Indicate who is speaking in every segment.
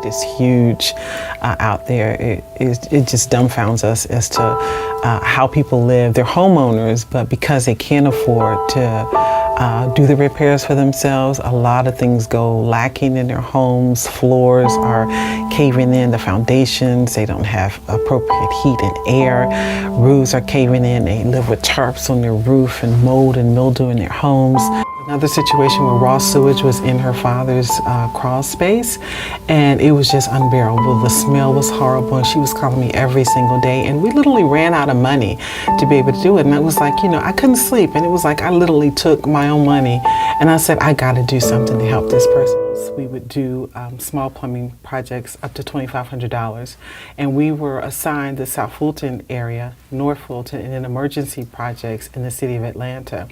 Speaker 1: is huge out there. It just dumbfounds us as to how people live. They're homeowners, but because they can't afford to do the repairs for themselves, a lot of things go lacking in their homes. Floors are caving in, the foundations, they don't have appropriate heat and air. Roofs are caving in, they live with tarps on their roof and mold and mildew in their homes. Another situation where raw sewage was in her father's crawl space, and it was just unbearable. The smell was horrible, and she was calling me every single day, and we literally ran out of money to be able to do it. And it was like, I couldn't sleep, and it was like I literally took my own money, and I said, I got to do something to help this person. We would do small plumbing projects up to $2,500, and we were assigned the South Fulton area, North Fulton, and then emergency projects in the city of Atlanta.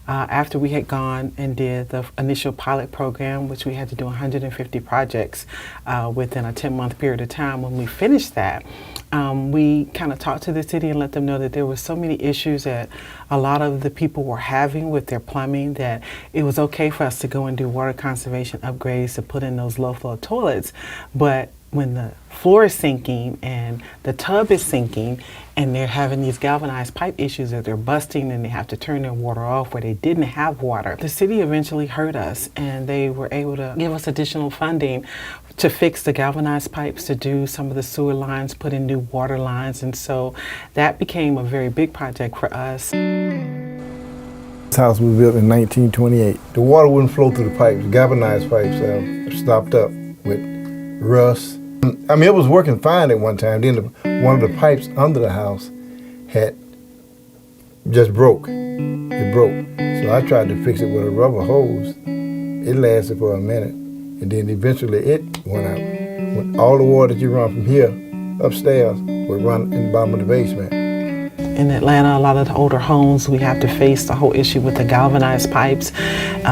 Speaker 1: After we had gone and did the initial pilot program, which we had to do 150 projects within a 10-month period of time, when we finished that, we kind of talked to the city and let them know that there were so many issues that a lot of the people were having with their plumbing that it was okay for us to go and do water conservation upgrades to put in those low flow toilets. But when the floor is sinking and the tub is sinking and they're having these galvanized pipe issues that they're busting and they have to turn their water off where they didn't have water, the city eventually heard us and they were able to give us additional funding to fix the galvanized pipes, to do some of the sewer lines, put in new water lines, and so that became a very big project for us.
Speaker 2: This house was built in 1928. The water wouldn't flow through the pipes. The galvanized pipes stopped up with rust. I mean, it was working fine at one time. Then one of the pipes under the house had just broke. It broke. So I tried to fix it with a rubber hose. It lasted for a minute. And then eventually it went out. When all the water that you run from here upstairs would run in the bottom of the basement.
Speaker 1: In Atlanta, a lot of the older homes, we have to face the whole issue with the galvanized pipes,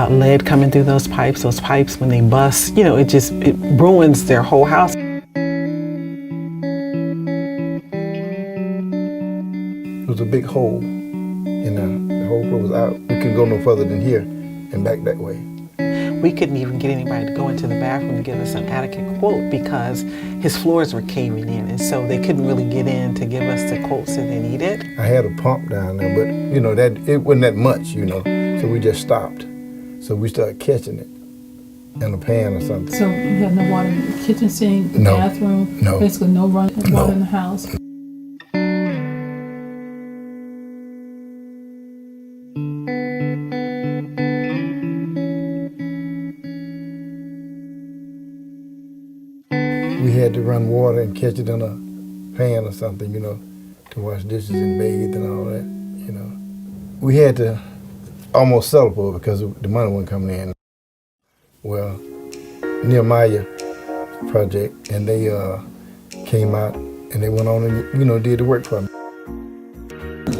Speaker 1: lead coming through those pipes. Those pipes, when they bust, it ruins their whole house.
Speaker 2: It was a big hole, and the whole floor was out. We couldn't go no further than here and back that way.
Speaker 1: We couldn't even get anybody to go into the bathroom to give us an adequate quote because his floors were caving in, and so they couldn't really get in to give us the quotes that they needed.
Speaker 2: I had a pump down there, but it wasn't that much, so we just stopped. So we started catching it in a pan or something.
Speaker 3: So you had no water in the kitchen sink, the
Speaker 2: No.
Speaker 3: bathroom,
Speaker 2: No.
Speaker 3: basically no running water in the house.
Speaker 2: We had to run water and catch it in a pan or something, to wash dishes and bathe and all that, We had to almost settle for it because the money wasn't coming in. Well, Nehemiah project, and they came out and they went on and, did the work for me.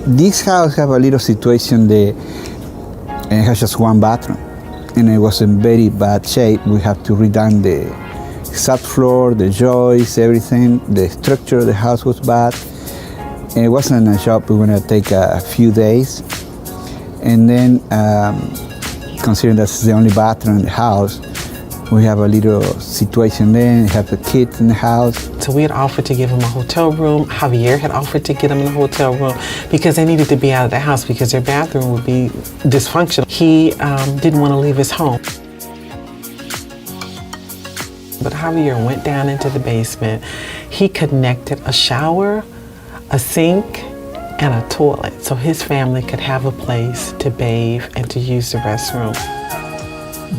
Speaker 4: This house have a little situation that it has just one bathroom, and it was in very bad shape. We have to redone the subfloor, the joists, everything. The structure of the house was bad. And it wasn't a job we want to take a few days. And then, considering that's the only bathroom in the house, we have a little situation there. We have the kids in the house.
Speaker 1: So we had offered to give him a hotel room. Javier had offered to get him in a hotel room because they needed to be out of the house because their bathroom would be dysfunctional. He didn't want to leave his home. But Javier went down into the basement. He connected a shower, a sink, and a toilet so his family could have a place to bathe and to use the restroom.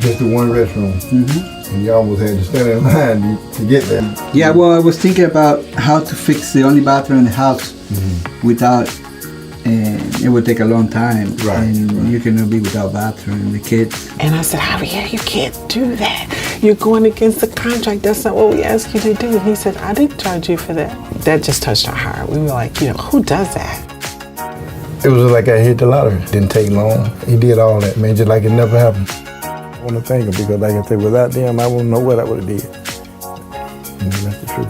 Speaker 2: Just the one restroom. Mm-hmm. And you almost had to stand in line to get there.
Speaker 4: Yeah, well, I was thinking about how to fix the only bathroom in the house without, it would take a long time.
Speaker 2: Right.
Speaker 4: And you cannot be without bathroom, the kids.
Speaker 1: And I said, Javier, you can't do that. You're going against the contract. That's not what we asked you to do. And he said, I didn't charge you for that. That just touched our heart. We were like, who does that?
Speaker 2: It was like I hit the lottery. Didn't take long. He did all that, man, just like it never happened. I want to thank him because, like I said, without them, I wouldn't know what I would have did. And that's the truth.